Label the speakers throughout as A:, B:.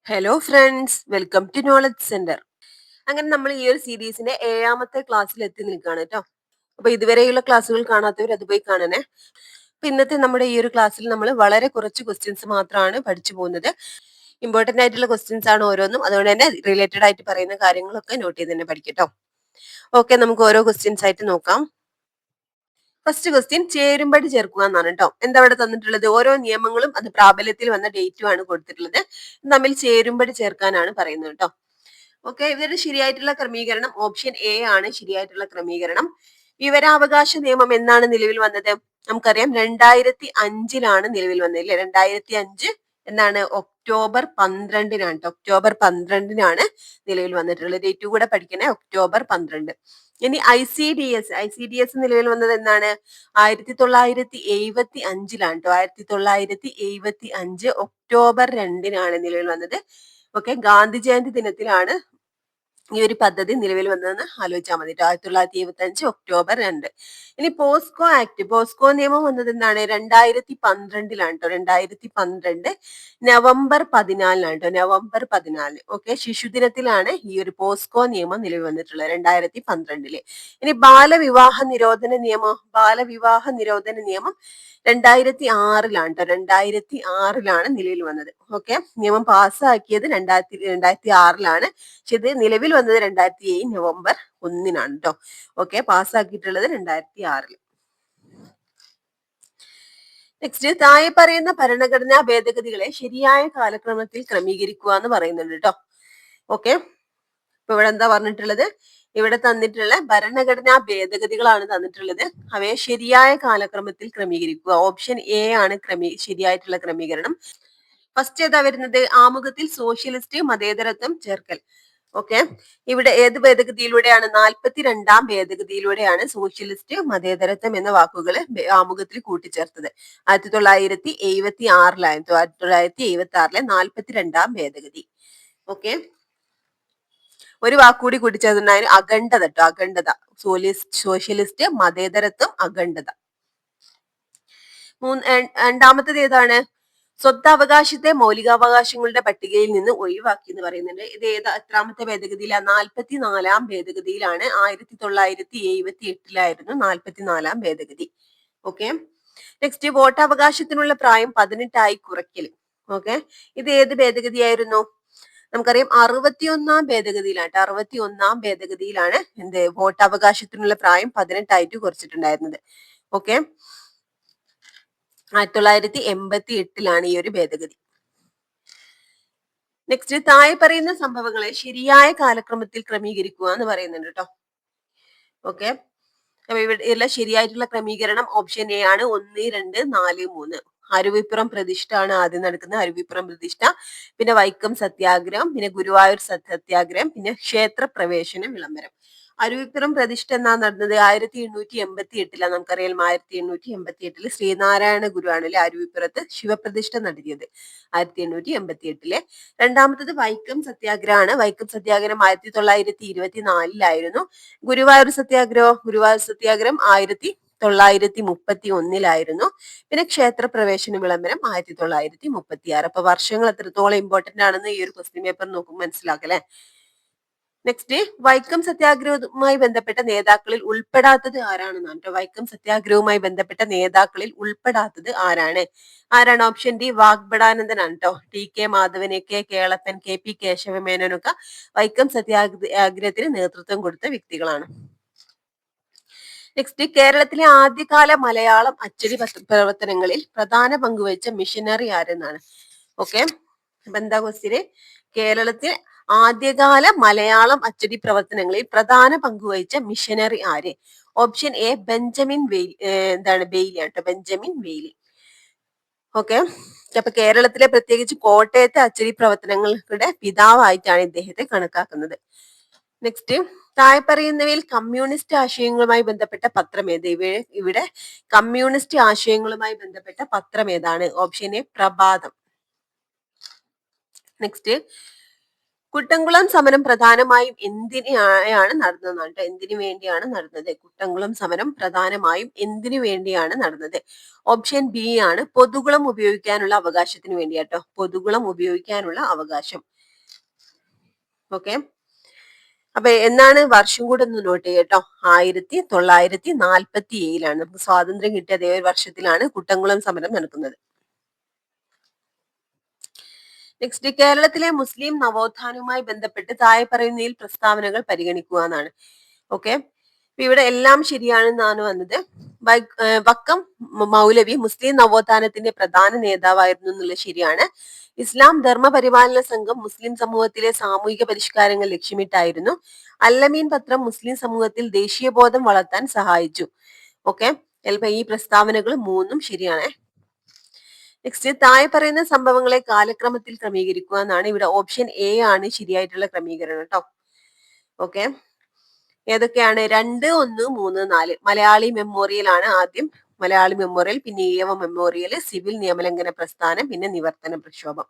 A: Hello friends, welcome to knowledge centre. അങ്ങനെ നമ്മൾ ഈ ഒരു സീരീസിന്റെ 7ാമത്തെ ക്ലാസ്സിൽ എത്തി നിൽക്കുകയാണ് കേട്ടോ. അപ്പൊ ഇതുവരെയുള്ള ക്ലാസ്സുകൾ കാണാത്തവർ അത് പോയി കാണണേ. അപ്പൊ ഇന്നത്തെ നമ്മുടെ ഈ ഒരു ക്ലാസ്സിൽ നമ്മൾ വളരെ കുറച്ച് ക്വസ്റ്റ്യൻസ് മാത്രമാണ് പഠിച്ചു പോകുന്നത്. ഇമ്പോർട്ടന്റ് ആയിട്ടുള്ള ക്വസ്റ്റ്യൻസ് ആണ് ഓരോന്നും. അതുകൊണ്ട് തന്നെ റിലേറ്റഡ് ആയിട്ട് പറയുന്ന കാര്യങ്ങളൊക്കെ നോട്ട് ചെയ്ത് തന്നെ പഠിക്കട്ടോ. ഓക്കെ, നമുക്ക് ഓരോ ക്വസ്റ്റ്യൻസ് ആയിട്ട് നോക്കാം. ഫസ്റ്റ് ക്വസ്റ്റ്യൻ ചേരുംപടി ചേർക്കുക എന്നാണ് കേട്ടോ. എന്താ ഇവിടെ തന്നിട്ടുള്ളത്? ഓരോ നിയമങ്ങളും അത് പ്രാബല്യത്തിൽ വന്ന ഡേറ്റും ആണ് കൊടുത്തിട്ടുള്ളത്. തമ്മിൽ ചേരുംപടി ചേർക്കാനാണ് പറയുന്നത് കേട്ടോ. ഓക്കെ, ഇവരുടെ ശരിയായിട്ടുള്ള ക്രമീകരണം ഓപ്ഷൻ എ ആണ് ശരിയായിട്ടുള്ള ക്രമീകരണം. വിവരാവകാശ നിയമം എന്നാണ് നിലവിൽ വന്നത്? നമുക്കറിയാം 2005 നിലവിൽ വന്നത് അല്ലെ. 2005 എന്നാണ് ഒക്ടോബർ 12 ഒക്ടോബർ 12 നിലവിൽ വന്നിട്ടുള്ളത്. ഡേറ്റ് കൂടെ പഠിക്കണേ, ഒക്ടോബർ 12. ഇനി ഐ സി ഡി എസ് നിലവിൽ വന്നത് എന്നാണ്? 1975 1975 ഒക്ടോബർ 2 നിലവിൽ വന്നത്. ഓക്കെ, ഗാന്ധി ജയന്തി ദിനത്തിലാണ് ഈ ഒരു പദ്ധതി നിലവിൽ വന്നതെന്ന് ആലോചിച്ചാൽ മതി. 1975 ഒക്ടോബർ 2. ഇനി പോസ്കോ നിയമം വന്നത് എന്താണ്? 2012 2012 നവംബർ 14 നവംബർ 14. ഓക്കെ, ശിശുദിനത്തിലാണ് ഈ ഒരു പോസ്കോ നിയമം നിലവിൽ വന്നിട്ടുള്ളത് 2012. ഇനി ബാലവിവാഹ നിരോധന നിയമം 2006 നിലവിൽ വന്നത്. ഓക്കെ, നിയമം പാസ്സാക്കിയത് 2006. പക്ഷെ ഇത് നിലവിൽ വന്നത് 2007 നവംബർ 1 കേട്ടോ. ഓക്കെ, പാസ്സാക്കിയിട്ടുള്ളത് 2006. നെക്സ്റ്റ്, താഴെ പറയുന്ന ഭരണഘടനാ ഭേദഗതികളെ ശരിയായ കാലക്രമത്തിൽ ക്രമീകരിക്കുക എന്ന് പറയുന്നുണ്ട് കേട്ടോ. ഓക്കെ, ഇപ്പൊ ഇവിടെ എന്താ പറഞ്ഞിട്ടുള്ളത്? ഇവിടെ തന്നിട്ടുള്ള ഭരണഘടനാ ഭേദഗതികളാണ് തന്നിട്ടുള്ളത്. അവയെ ശരിയായ കാലക്രമത്തിൽ ക്രമീകരിക്കുക. ഓപ്ഷൻ എ ആണ് ശരിയായിട്ടുള്ള ക്രമീകരണം. ഫസ്റ്റ് ഏതാ വരുന്നത്? ആമുഖത്തിൽ സോഷ്യലിസ്റ്റ് മതേതരത്വം ചേർക്കൽ. ഓക്കെ, ഇവിടെ ഏത് ഭേദഗതിയിലൂടെയാണ്? 42ാം ഭേദഗതിയിലൂടെയാണ് സോഷ്യലിസ്റ്റ് മതേതരത്വം എന്ന വാക്കുകൾ ആമുഖത്തിൽ കൂട്ടിച്ചേർത്തത്. 1976 42ാം ഭേദഗതി. ഓക്കെ, ഒരു വാക്കുകൂടി കൂട്ടിച്ചേർത്തിട്ടുണ്ടായിരുന്നു, അഖണ്ഡത കേട്ടോ. അഖണ്ഡത, സോഷ്യലിസ്റ്റ് മതേതരത്വം, അഖണ്ഡത. രണ്ടാമത്തേത് ഏതാണ്? സ്വത്തവകാശത്തെ മൗലികാവകാശങ്ങളുടെ പട്ടികയിൽ നിന്ന് ഒഴിവാക്കി എന്ന് പറയുന്നുണ്ട്. ഇത് എത്രാമത്തെ ഭേദഗതിയിലാണ്? 44ാം ഭേദഗതിയിലാണ്. 1978 44ാം ഭേദഗതി. ഓക്കെ, നെക്സ്റ്റ്, വോട്ടവകാശത്തിനുള്ള പ്രായം 18 കുറയ്ക്കൽ. ഓക്കെ, ഇത് ഏത് ഭേദഗതിയായിരുന്നു? നമുക്കറിയാം 61ാം ഭേദഗതിയിലാണ്. 61ാം ഭേദഗതിയിലാണ് എന്ത് വോട്ടവകാശത്തിനുള്ള പ്രായം 18 കുറച്ചിട്ടുണ്ടായിരുന്നത്. ഓക്കെ, 1988 ഈ ഒരു ഭേദഗതി. നെക്സ്റ്റ്, താഴെ പറയുന്ന സംഭവങ്ങളെ ശരിയായ കാലക്രമത്തിൽ ക്രമീകരിക്കുക എന്ന് പറയുന്നുണ്ട് കേട്ടോ. ഓക്കെ, അപ്പൊ ഇവിടെ ശരിയായിട്ടുള്ള ക്രമീകരണം ഓപ്ഷൻ എ ആണ്. 1, 2, 4, 3. അരുവിപ്പുറം പ്രതിഷ്ഠ ആണ് ആദ്യം നടക്കുന്നത്. അരുവിപ്പുറം പ്രതിഷ്ഠ, പിന്നെ വൈക്കം സത്യാഗ്രഹം, പിന്നെ ഗുരുവായൂർ സത്യാഗ്രഹം, പിന്നെ ക്ഷേത്ര പ്രവേശന വിളംബരം. അരുവിപ്പുറം പ്രതിഷ്ഠ എന്നാ നടന്നത്? 1888 നമുക്കറിയാം. 1888 ശ്രീനാരായണ ഗുരുവാണ് അല്ലെ അരുവിപ്പുറത്ത് ശിവപ്രതിഷ്ഠ നടത്തിയത് 1888. രണ്ടാമത്തത് വൈക്കം സത്യാഗ്രഹമാണ്. വൈക്കം സത്യാഗ്രഹം 1924 ഗുരുവായൂർ സത്യാഗ്രഹം 1931 പിന്നെ ക്ഷേത്ര പ്രവേശന വിളംബരം 1936. അപ്പൊ വർഷങ്ങൾ എത്രത്തോളം ഇമ്പോർട്ടന്റ് ആണെന്ന് ഈ ഒരു ക്വസ്റ്റ്യൻ പേപ്പർ നോക്കുമ്പോൾ മനസ്സിലാക്കല്ലേ. നെക്സ്റ്റ്, വൈക്കം സത്യാഗ്രഹവുമായി ബന്ധപ്പെട്ട നേതാക്കളിൽ ഉൾപ്പെടാത്തത് ആരാണെന്നാണ് കേട്ടോ. വൈക്കം സത്യാഗ്രഹവുമായി ബന്ധപ്പെട്ട നേതാക്കളിൽ ഉൾപ്പെടാത്തത് ആരാണ്? ഓപ്ഷൻ ഡി വാഗ്ഭടാനന്ദനാണ് കേട്ടോ. T K. Madhavan, K Kelappan, K P. കേശവമേനോനൊക്കെ വൈക്കം സത്യാഗ്രഹത്തിന് നേതൃത്വം കൊടുത്ത വ്യക്തികളാണ്. നെക്സ്റ്റ്, കേരളത്തിലെ ആദ്യകാല മലയാളം അച്ചടി പ്രവർത്തനങ്ങളിൽ പ്രധാന പങ്കുവഹിച്ച മിഷനറി ആരെന്നാണ്? ഓക്കെ, അപ്പൊ എന്താ ക്വസ്റ്റ്യന്? കേരളത്തിൽ ആദ്യകാല മലയാളം അച്ചടി പ്രവർത്തനങ്ങളിൽ പ്രധാന പങ്കുവഹിച്ച മിഷനറി ആര്? ഓപ്ഷൻ എ ബെഞ്ചമിൻ ബെയ്ലി ആണ്. Benjamin Bailey. ഓക്കെ, അപ്പൊ കേരളത്തിലെ പ്രത്യേകിച്ച് കോട്ടയത്തെ അച്ചടി പ്രവർത്തനങ്ങളുടെ പിതാവായിട്ടാണ് ഇദ്ദേഹത്തെ കണക്കാക്കുന്നത്. നെക്സ്റ്റ്, താഴെ പറയുന്നവയിൽ കമ്മ്യൂണിസ്റ്റ് ആശയങ്ങളുമായി ബന്ധപ്പെട്ട പത്രം ഏത്? ഇവിടെ കമ്മ്യൂണിസ്റ്റ് ആശയങ്ങളുമായി ബന്ധപ്പെട്ട പത്രം ഏതാണ്? ഓപ്ഷൻ എ പ്രഭാതം. നെക്സ്റ്റ്, കുട്ടംകുളം സമരം പ്രധാനമായും എന്തിനായാണ് നടന്നതെന്നാണ് ട്ടോ. എന്തിനു വേണ്ടിയാണ് നടന്നത്? കുട്ടംകുളം സമരം പ്രധാനമായും എന്തിനു വേണ്ടിയാണ് നടന്നത്? ഓപ്ഷൻ ബി ആണ് പൊതുകുളം ഉപയോഗിക്കാനുള്ള അവകാശത്തിന് വേണ്ടിയാട്ടോ. പൊതുകുളം ഉപയോഗിക്കാനുള്ള അവകാശം. ഓക്കെ. അപ്പൊ എന്നാണ് വർഷം കൂടെ ഒന്ന് നോട്ട് ചെയ്യട്ടോ. 1947 നമുക്ക് സ്വാതന്ത്ര്യം കിട്ടിയ അതേ വർഷത്തിലാണ് കുട്ടംകുളം സമരം നടക്കുന്നത്. നെക്സ്റ്റ്, കേരളത്തിലെ മുസ്ലിം നവോത്ഥാനവുമായി ബന്ധപ്പെട്ട് താഴെ പറയുന്നതിൽ പ്രസ്താവനകൾ പരിഗണിക്കുക എന്നാണ്. ഓക്കെ. ഇവിടെ എല്ലാം ശരിയാണെന്നാണ് വന്നത്. വക്കം മൗലവി മുസ്ലിം നവോത്ഥാനത്തിന്റെ പ്രധാന നേതാവായിരുന്നു എന്നുള്ളത് ശരിയാണ്. ഇസ്ലാം ധർമ്മപരിപാലന സംഘം മുസ്ലിം സമൂഹത്തിലെ സാമൂഹിക പരിഷ്കാരങ്ങൾ ലക്ഷ്യമിട്ടായിരുന്നു. അല്ലമീൻ പത്രം മുസ്ലിം സമൂഹത്തിൽ ദേശീയബോധം വളർത്താൻ സഹായിച്ചു. ഓക്കെ. ചിലപ്പോ ഈ പ്രസ്താവനകൾ മൂന്നും ശരിയാണ്. നെക്സ്റ്റ്, താഴെ പറയുന്ന സംഭവങ്ങളെ കാലക്രമത്തിൽ ക്രമീകരിക്കുക എന്നാണ്. ഇവിടെ ഓപ്ഷൻ എ ആണ് ശരിയായിട്ടുള്ള ക്രമീകരണം കേട്ടോ. ഓക്കെ. ഏതൊക്കെയാണ്? 2, 1, 3, 4. മലയാളി മെമ്മോറിയൽ ആണ് ആദ്യം. മലയാളി മെമ്മോറിയൽ, പിന്നെ ഈഴവ മെമ്മോറിയൽ, സിവിൽ നിയമലംഘന പ്രസ്ഥാനം, പിന്നെ നിവർത്തന പ്രക്ഷോഭം.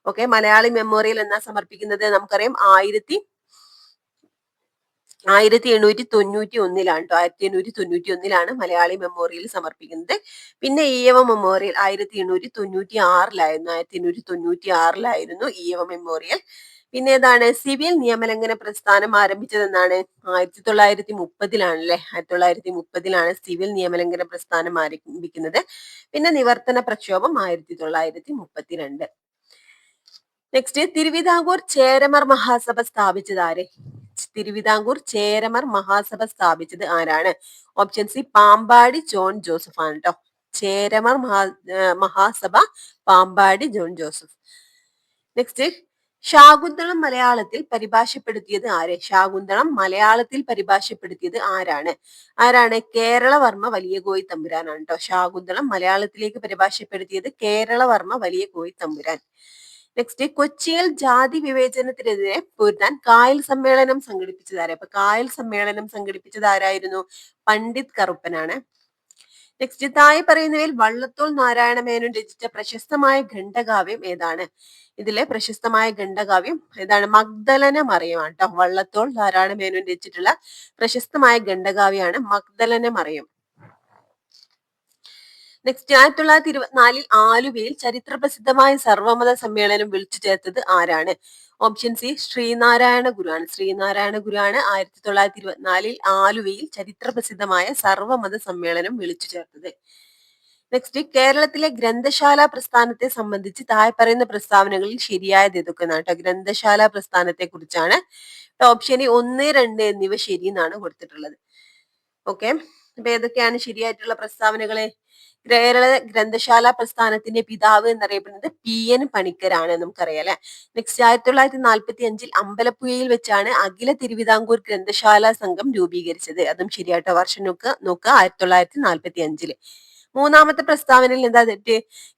A: ഓക്കെ. മലയാളി മെമ്മോറിയൽ എന്നാ സമർപ്പിക്കുന്നത്? നമുക്കറിയാം 1891 1891 മലയാളി മെമ്മോറിയൽ സമർപ്പിക്കുന്നത്. പിന്നെ ഈഴവ മെമ്മോറിയൽ 1896 ഈഴവ മെമ്മോറിയൽ. പിന്നെ ഏതാണ്? സിവിൽ നിയമലംഘന പ്രസ്ഥാനം ആരംഭിച്ചതെന്നാണ്? 1930 1930 സിവിൽ നിയമലംഘന പ്രസ്ഥാനം ആരംഭിക്കുന്നത്. പിന്നെ നിവർത്തന പ്രക്ഷോഭം 1932. നെക്സ്റ്റ്, തിരുവിതാംകൂർ ചേരമർ മഹാസഭ സ്ഥാപിച്ചത് ആര്? തിരുവിതാംകൂർ ചേരമർ മഹാസഭ സ്ഥാപിച്ചത് ആരാണ്? Option C Pampady John Joseph ആണ് കേട്ടോ. Cheramar Mahasabha Pampady John Joseph. Next, Shakuntalam മലയാളത്തിൽ പരിഭാഷപ്പെടുത്തിയത് ആര്? ശാകുന്തളം മലയാളത്തിൽ പരിഭാഷപ്പെടുത്തിയത് ആരാണ്? കേരളവർമ്മ വലിയ കോയി തമ്പുരാനാണ് കേട്ടോ. ശാകുന്തളം മലയാളത്തിലേക്ക് പരിഭാഷപ്പെടുത്തിയത് കേരളവർമ്മ വലിയ കോയി തമ്പുരാൻ. നെക്സ്റ്റ്, കൊച്ചിയിൽ ജാതി വിവേചനത്തിനെതിരെ പൊരുതാൻ കായൽ സമ്മേളനം സംഘടിപ്പിച്ചത് ആരാ? അപ്പൊ കായൽ സമ്മേളനം സംഘടിപ്പിച്ചത് ആരായിരുന്നു? പണ്ഡിറ്റ് കറുപ്പനാണ്. നെക്സ്റ്റ്, താഴെ പറയുന്നവയിൽ വള്ളത്തോൾ നാരായണ മേനോൻ രചിച്ച പ്രശസ്തമായ ഖണ്ഡകാവ്യം ഏതാണ്? ഇതിലെ പ്രശസ്തമായ ഖണ്ഡകാവ്യം ഏതാണ്? മഗ്ദലന മറിയമാണ് കേട്ടോ. വള്ളത്തോൾ നാരായണ മേനോൻ രചിച്ചിട്ടുള്ള പ്രശസ്തമായ ഖണ്ഡകാവ്യമാണ് മഗ്ദലന മറിയം. നെക്സ്റ്റ്, 1924 ആലുവയിൽ ചരിത്രപ്രസിദ്ധമായ സർവമത സമ്മേളനം വിളിച്ചു ചേർത്തത് ആരാണ്? ഓപ്ഷൻ സി ശ്രീനാരായണ ഗുരുവാണ്. ശ്രീനാരായണ ഗുരുവാണ് 1924 ആലുവയിൽ ചരിത്രപ്രസിദ്ധമായ സർവമത സമ്മേളനം വിളിച്ചു ചേർത്തത്. നെക്സ്റ്റ്, കേരളത്തിലെ ഗ്രന്ഥശാല പ്രസ്ഥാനത്തെ സംബന്ധിച്ച് താഴെ പറയുന്ന പ്രസ്താവനകളിൽ ശരിയായത് ഏതൊക്കെയാണ് കേട്ടോ. ഗ്രന്ഥശാല പ്രസ്ഥാനത്തെ കുറിച്ചാണ്. ഓപ്ഷൻ 1, 2 എന്നിവ ശരി എന്നാണ് കൊടുത്തിട്ടുള്ളത്. ഓക്കെ. അപ്പൊ ഏതൊക്കെയാണ് ശരിയായിട്ടുള്ള പ്രസ്താവനകള്? കേരള ഗ്രന്ഥശാല പ്രസ്ഥാനത്തിന്റെ പിതാവ് എന്നറിയപ്പെടുന്നത് PN പണിക്കരാണ്, നമുക്കറിയാം അല്ലെ. നെക്സ്റ്റ്, 1945 അമ്പലപ്പുഴയിൽ വെച്ചാണ് അഖില തിരുവിതാംകൂർ ഗ്രന്ഥശാല സംഘം രൂപീകരിച്ചത്. അതും ശരിയാട്ടോ. വർഷം നോക്കുക 1945. മൂന്നാമത്തെ പ്രസ്താവനയിൽ എന്താ തെറ്റ്?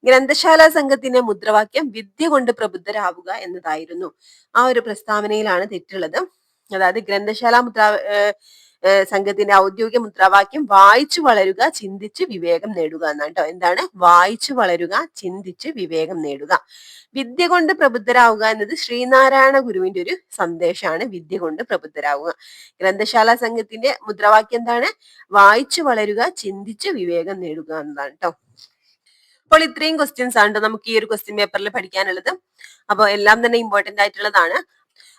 A: ഗ്രന്ഥശാല സംഘത്തിന്റെ മുദ്രാവാക്യം വിദ്യ കൊണ്ട് പ്രബുദ്ധരാവുക എന്നതായിരുന്നു. ആ ഒരു പ്രസ്താവനയിലാണ് തെറ്റുള്ളത്. അതായത് ഗ്രന്ഥശാല സംഘത്തിന്റെ ഔദ്യോഗിക മുദ്രാവാക്യം വായിച്ചു വളരുക, ചിന്തിച്ച് വിവേകം നേടുക എന്നാണ് കേട്ടോ. എന്താണ്? വായിച്ചു വളരുക, ചിന്തിച്ച് വിവേകം നേടുക. വിദ്യ കൊണ്ട് പ്രബുദ്ധരാവുക എന്നത് ശ്രീനാരായണ ഗുരുവിന്റെ ഒരു സന്ദേശമാണ്. വിദ്യ കൊണ്ട് പ്രബുദ്ധരാവുക. ഗ്രന്ഥശാല സംഘത്തിന്റെ മുദ്രാവാക്യം എന്താണ്? വായിച്ചു വളരുക, ചിന്തിച്ച് വിവേകം നേടുക എന്നതാണ് കേട്ടോ. അപ്പോൾ ഇത്രയും ക്വസ്റ്റ്യൻസ് ആണ് നമുക്ക് ഈ ഒരു ക്വസ്റ്റ്യൻ പേപ്പറിൽ പഠിക്കാനുള്ളത്. അപ്പോൾ എല്ലാം തന്നെ ഇമ്പോർട്ടന്റ് ആയിട്ടുള്ളതാണ്.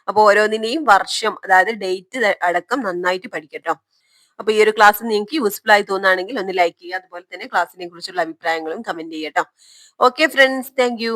A: അപ്പൊ ഓരോന്നിനെയും വർഷം, അതായത് ഡേറ്റ് അടക്കം നന്നായിട്ട് പഠിക്കട്ടോ. അപ്പൊ ഈ ഒരു ക്ലാസ് നിങ്ങൾക്ക് യൂസ്ഫുൾ ആയി തോന്നുകയാണെങ്കിൽ ഒന്ന് ലൈക്ക് ചെയ്യുക. അതുപോലെ തന്നെ ക്ലാസ്സിനെ കുറിച്ചുള്ള അഭിപ്രായങ്ങളും കമന്റ് ചെയ്യട്ടോ. Okay friends, thank U.